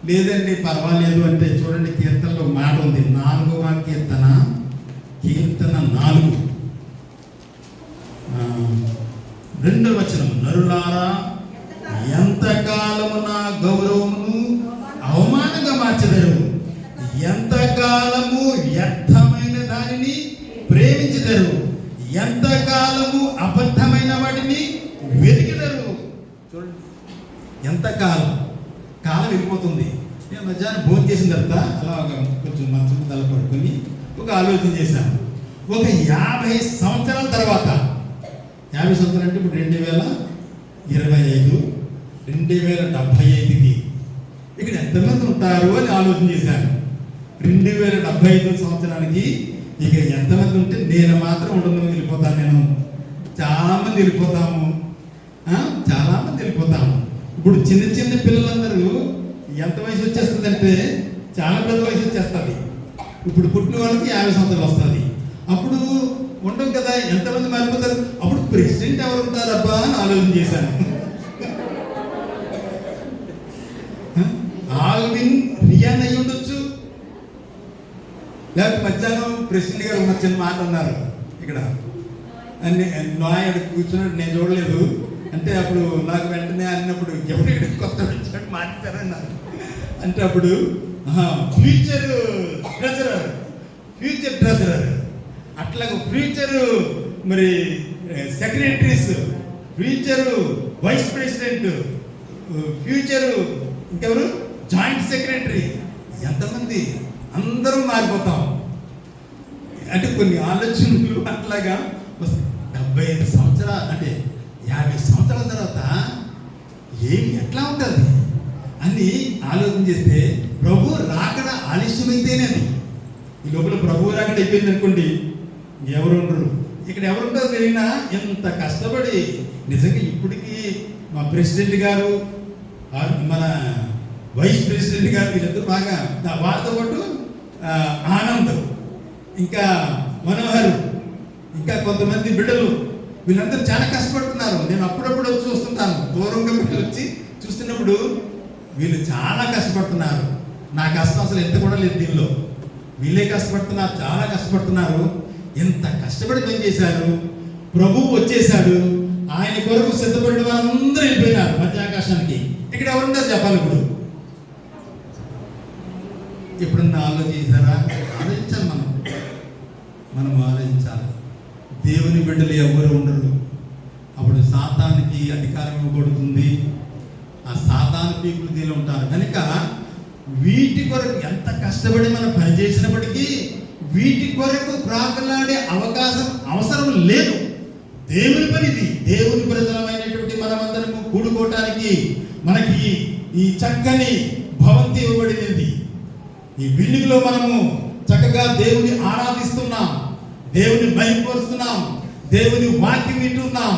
Speaker 1: లేదండి పర్వాలేదు అంటే చూడండి, కీర్తనలో మాట ఉంది. 4వ కీర్తన 4 2వ వచనం, నరులారా ఎంతకాలము నా గౌరవమును అవమానంగా మార్చెదరు, ఎంతకాలము వ్యర్థమైన దానిని ప్రేమించెదరు, ఎంతకాలము అబద్ధమైన వాటిని వెతికెదరు. చూడండి, ఎంతకాలం, కాలం వెళ్ళిపోతుంది. నేను మధ్యాహ్నం భోజనం చేసిన తర్వాత అలా కొంచెం మంచం తల పడుకొని ఒక ఆలోచన చేశాను. ఒక 50 సంవత్సరాల తర్వాత, 50 సంవత్సరాలు అంటే ఇప్పుడు 2025, 2075కి ఇక్కడ ఎంతమంది ఉంటారు అని ఆలోచన చేశాను. 2075 సంవత్సరానికి ఇక ఎంతమంది ఉంటే నేను మాత్రం ఉండదు, వెళ్ళిపోతాను. నేను చాలామంది వెళ్ళిపోతాము, చాలామంది వెళ్ళిపోతాము. ఇప్పుడు చిన్న చిన్న పిల్లలందరూ ఎంత వయసు వచ్చేస్తుందంటే చాలా పెద్ద వయసు వచ్చేస్తుంది. ఇప్పుడు పుట్టిన వాళ్ళకి 50 సంవత్సరాలు వస్తుంది. అప్పుడు ఉండవు కదా, ఎంతమంది మారిపోతారు. అప్పుడు ప్రెసిడెంట్ ఎవరు ఉంటారబ్బా అని ఆలోచన చేశాను. ఆల్విన్ రియాన్ అయ్యి ఉండొచ్చు, లేకపోతే మధ్యాహ్నం ప్రెసిడెంట్ గారు ఉన్న చిన్న మాట అన్నారు ఇక్కడ అన్ని నాయుడు కూర్చున్నట్టు నేను చూడలేదు. అంటే అప్పుడు నాకు వెంటనే అన్నప్పుడు ఎవరు కొత్త వచ్చినట్టు మాట్లాడారన్నారు. అంటే అప్పుడు ఫ్యూచర్ ట్రెజరర్ అట్లాగే ఫ్యూచర్ మరి secretaries, future vice president, future ఇంకెవరు జాయింట్ సెక్రటరీ, ఎంతమంది అందరూ మారిపోతాం. అంటే కొన్ని ఆలోచనలు అట్లాగా 75 సంవత్సరాలు అంటే 50 సంవత్సరాల తర్వాత ఎట్లా ఉంటుంది అని ఆలోచన చేస్తే ప్రభు రాకడ ఆలస్యమైతేనేది. ఈ లోపల ప్రభు రాకడ అయిపోయింది అనుకోండి, ఎవరు ఉండరు. ఇక్కడ ఎవరు ఉంటారు తెలియనా, ఎంత కష్టపడి నిజంగా ఇప్పటికీ మా ప్రెసిడెంట్ గారు, మన వైస్ ప్రెసిడెంట్ గారు వీళ్ళందరూ బాగా, వారితో పాటు ఆనంద్, ఇంకా మనోహర్, ఇంకా కొంతమంది బిడ్డలు, వీళ్ళందరూ చాలా కష్టపడుతున్నారు. నేను అప్పుడప్పుడు వచ్చి చూస్తుంటాను, దూరంగా పెట్టి వచ్చి చూస్తున్నప్పుడు వీళ్ళు చాలా కష్టపడుతున్నారు. నా కష్టం అసలు ఎంత కూడా లేదు దీనిలో. వీళ్ళే కష్టపడుతున్నారు, చాలా కష్టపడుతున్నారు. ఎంత కష్టపడి పని చేశారు. ప్రభువు వచ్చేసాడు, ఆయన కొరకు సిద్ధపడిన వారందరూ వెళ్ళిపోయినారు మధ్యాకాశానికి. ఇక్కడ ఎవరుంటారు చెప్పాలి. ఎప్పుడన్నా ఆలోచించారా? ఆలోచించాలి, మనం ఆలోచించాలి. దేవుని బిడ్డలు ఎవరు ఉండరు. అప్పుడు సాతానికి అధికారం ఇవ్వబడుతుంది. ఆ సాతాను పీపులు దీనిలో ఉంటారు. కనుక వీటి కొరకు ఎంత కష్టపడి మనం పనిచేసినప్పటికీ వీటి కొరకు ప్రాకులాడే అవసరం లేదు. దేవుని పనిది. దేవుని ప్రజలమైనటువంటి మనమందరము కూడుకోవటానికి మనకి ఈ చక్కని భవంతి ఇవ్వబడినది. ఈ బిల్డింగ్ లో మనము చక్కగా దేవుని ఆరాధిస్తున్నాం, దేవుని మహిమపరుస్తున్నాం, దేవుని వాక్యం వింటున్నాం,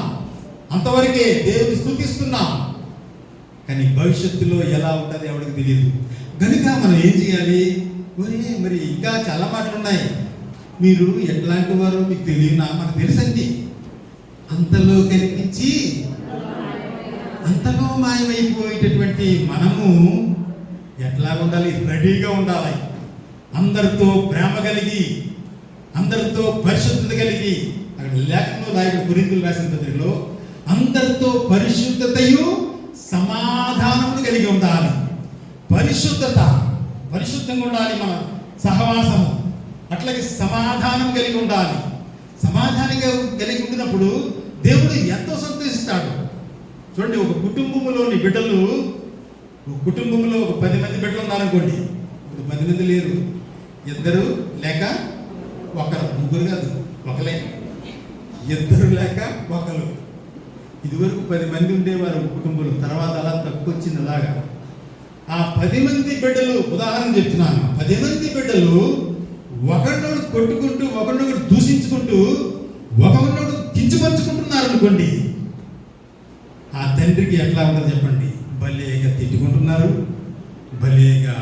Speaker 1: అంతవరకే దేవుని స్తుతిస్తున్నాం. కానీ భవిష్యత్తులో ఎలా ఉంటుంది ఎవరికి తెలియదు. కనుక మనం ఏం చేయాలి? మరి ఇంకా చాలా మాటలు ఉన్నాయి. మీరు ఎట్లాంటి వారు మీకు తెలియనా? మనకు తెలుసండి. అంతలో కనిపించి అంతలో మాయమైపోయేటటువంటి మనము ఎట్లా ఉండాలి? రెడీగా ఉండాలి. అందరితో ప్రేమ కలిగి, అందరితో పరిశుద్ధత కలిగి. లేఖనంలో నాయకుడు కొరింథీయులు రాసిన పత్రికలో అందరితో పరిశుద్ధతయు సమాధానమును కలిగి ఉండాలి. పరిశుద్ధంగా ఉండాలి మన సహవాసము. అట్లాగే సమాధానం కలిగి ఉండాలి. సమాధానంగా కలిగి ఉండినప్పుడు దేవుడు ఎంతో సంతోషిస్తాడు. చూడండి, ఒక కుటుంబంలోని బిడ్డలు, ఒక కుటుంబంలో ఒక 10 మంది బిడ్డలు ఉన్నారనుకోండి. ఇప్పుడు 10 మంది లేరు, 2 లేక 1, 3 కాదు, 1 2 లేక 1. ఇదివరకు 10 మంది ఉండేవారు కుటుంబంలో, తర్వాత అలా తక్కువ వచ్చింది. అలాగా ఆ 10 మంది బిడ్డలు, ఉదాహరణ చెప్తున్నాను, 10 మంది బిడ్డలు ఒకరినొకడు కొట్టుకుంటూ, ఒకరినొకడు దూషించుకుంటూ, ఒకరినొకడు కించపరుచుకుంటున్నారు అనుకోండి. ఆ తండ్రికి ఎట్లా ఉంటుంది చెప్పండి? భలేగా తిట్టుకుంటున్నారు, భలేగా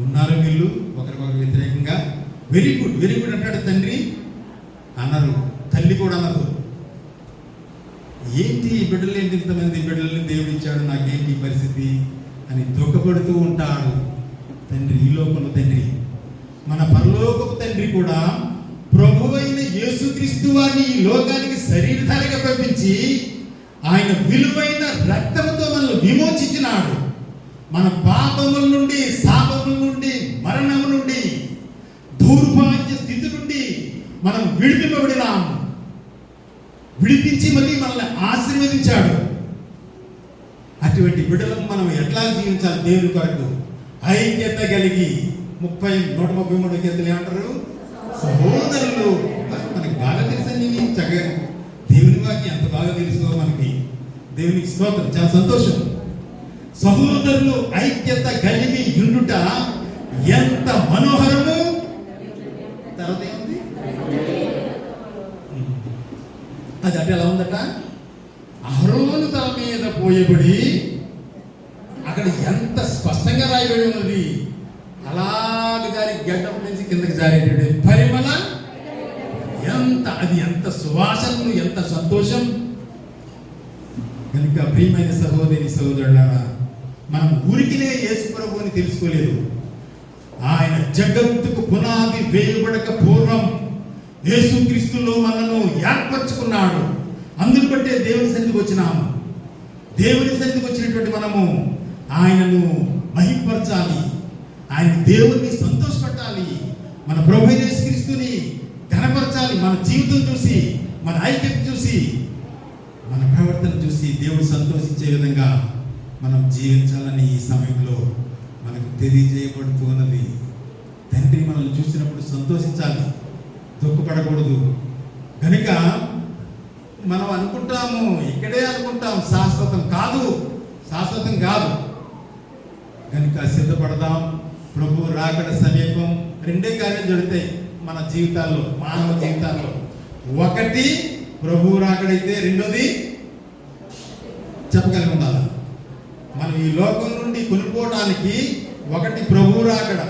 Speaker 1: ఉన్నారు వీళ్ళు ఒకరికొకరు వ్యతిరేకంగా. వెరీ గుడ్ అంటాడు తండ్రి, అన్నారు. తల్లి కూడా అన్నారు, ఏంటి ఈ బిడ్డలు, ఏంటి ఇంతమంది బిడ్డల్ని దేవుడు ఇచ్చాడు, నాకేంటి ఈ పరిస్థితి అని దుఃఖపడుతూ ఉంటాడు తండ్రి. ఈ లోకంలో తండ్రి, మన పరలోకపు తండ్రి కూడా ప్రభువైన యేసుక్రీస్తు వారిని ఈ లోకానికి శరీరధారిగా పంపించి ఆయన విలువైన రక్తముతో మనల్ని విమోచించినాడు. మన పాపముల నుండి, శాపముల నుండి, మరణము నుండి, దౌర్భాగ్య స్థితి నుండి మనం విడిపింపబడినాము. విడిపించి మళ్ళీ మనల్ని ఆశీర్వదించాడు. అటువంటి బిడ్డలను మనం ఎట్లా జీవించాలి? దేవుని కొరకు ఐక్యత కలిగి. 133 కీర్తనలు ఏమంటారు? సహోదరులు. మనకి బాగా తెలుసండి, చక్కగా దేవుని వాక్యం ఎంత బాగా తెలుసుకో మనకి. దేవునికి స్తోత్రం, చాలా సంతోషం. సహోదరులు ఐక్యత కలిగి ఉండుట ఎంత మనోహరము. తర్వాత ఏముంది? అది అంటే ఎలా ఉందట? అహరోను తల మీద పోయబడి, అక్కడ ఎంత స్పష్టంగా రాయబడి ఉన్నది. అలాగ జారి గడ్డం నుంచి కిందకి జారేటటువంటి పరిమళ ఎంత సువాసనలు, ఎంత సంతోషం. కనుక ప్రియమైన సహోదరి సహోదరులారా, మనం ఊరికినే యేసు ప్రభువుని తెలుసుకోలేదు. ఆయన జగత్తుకు పునాది వేయబడక పూర్వం యేసుక్రీస్తులో మనను ఏర్పరచుకున్నాడు. అందును బట్టే దేవుని సన్నిధికి వచ్చినాము. దేవుని సన్నిధికి వచ్చినటువంటి మనము ఆయనను మహింపరచాలి, ఆయన దేవుణ్ణి సంతోషపెట్టాలి, మన ప్రభు యేసుక్రీస్తుని ఘనపరచాలి. మన జీవితం చూసి, మన ఐక్యత చూసి, మన ప్రవర్తన చూసి దేవుడు సంతోషించే విధంగా మనం జీవించాలని ఈ సమయంలో మనకు తెలియజేయబడుతున్నది. తండ్రి మనల్ని చూసినప్పుడు సంతోషించాలి, దుఃఖపడకూడదు. కనుక మనం అనుకుంటాము, ఇక్కడే అనుకుంటాం, శాశ్వతం కాదు. కనుక సిద్ధపడదాం. ప్రభు రాకడ సమీపం. 2 కార్యాలు జరుగుతాయి మన జీవితాల్లో, మానవ జీవితాల్లో. 1 ప్రభు రాకడైతే, 2ది చెప్పగలిగి ఉండాలి. మనం ఈ లోకం నుండి కొనుక్కోవడానికి 1 ప్రభు రాకడ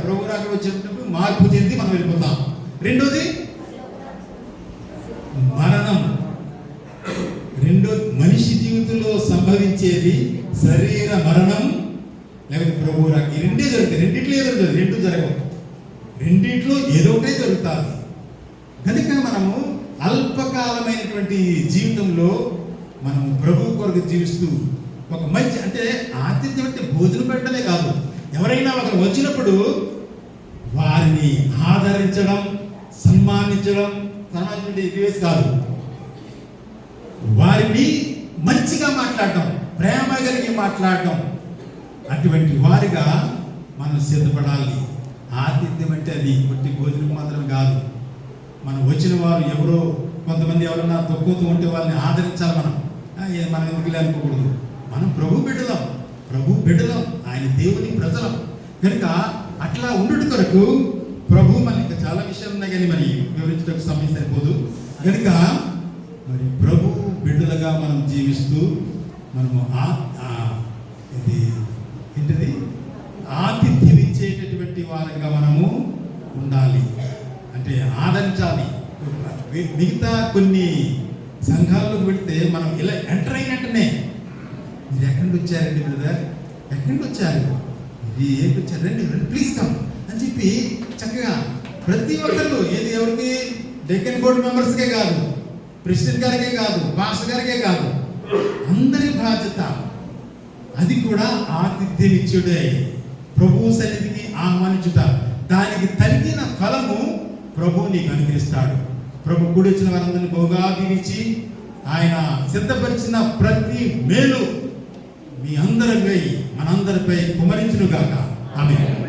Speaker 1: వచ్చేటప్పుడు మార్పు చెంది మనం వెళ్ళిపోతాం. 2ది మరణం. మనిషి జీవితంలో సంభవించేది శరీర మరణం లేకపోతే ప్రభు రాక. ఈ 2 జరుగుతాయి. రెండిట్లో ఏదో జరుగుతుంది, 2 జరగవు. రెండిట్లో ఏదో ఒకటే జరుగుతుంది. కనుక మనము అల్పకాలమైనటువంటి జీవితంలో మనం ప్రభు కొరకు జీవిస్తూ ఒక మంచి, అంటే ఆతిథ్యం అంటే భోజనం పెట్టడమే కాదు, ఎవరైనా ఒకరు వచ్చినప్పుడు వారిని ఆదరించడం, సన్మానించడం ఇవేసి కాదు, వారిని మంచిగా మాట్లాడటం, ప్రేమ కలిగి మాట్లాడటం, అటువంటి వారిగా మనం సిద్ధపడాలి. ఆతిథ్యం అంటే అది కొట్టి భోజనం మాత్రం కాదు. మనం వచ్చిన వారు ఎవరో కొంతమంది ఎవరన్నా తక్కువతో ఉంటే వాళ్ళని ఆదరించాలి. మనం ఎందుకు అనుకోకూడదు. మనం ప్రభు బిడ్డలం, ఆయన దేవుని ప్రజలం. కనుక అట్లా ఉండుట కొరకు ప్రభు మనకి ఇంకా చాలా విషయాలు ఉన్నాయి, కానీ మరి వివరించడానికి సమయం సరిపోదు. కనుక మరి ప్రభు బిడ్డలుగా మనం జీవిస్తూ మనము ఏంటిది ఆతిథ్యం ఇచ్చేటటువంటి వారంగా మనము ఉండాలి. అంటే ఆదరించాలి. మిగతా కొన్ని సంఘాల్లోకి వెళితే మనం ఇలా ఎంటర్ అయినట్టునే, మీరు ఎక్కడి నుంచి వచ్చారండి బ్రదర్, ఎక్కడి నుంచి వచ్చారు, ఇది ఏంటి వచ్చారు, రండి ప్లీజ్ కమ్ అని చెప్పి చక్కగా ప్రతి ఒక్కరు, ఏది ఎవరికి డెక్కన్ బోర్డు మెంబర్స్కే కాదు, ప్రెసిడెంట్ గారికే కాదు, పాస్టర్ గారికే కాదు, అందరి బాధ్యత. అది కూడా ఆతిథ్యమిచ్చుడే, ప్రభువు సన్నిధికి ఆహ్వానించుట. దానికి తగిన ఫలము ప్రభు నీకు అనుగ్రహిస్తాడు. ప్రభు కూడి వచ్చిన వారందరినీ బహుగా దీవించి ఆయన సిద్ధపరిచిన ప్రతి మేలు మీ అందరిపై, మనందరిపై కుమరించును గాక. ఆమేన్.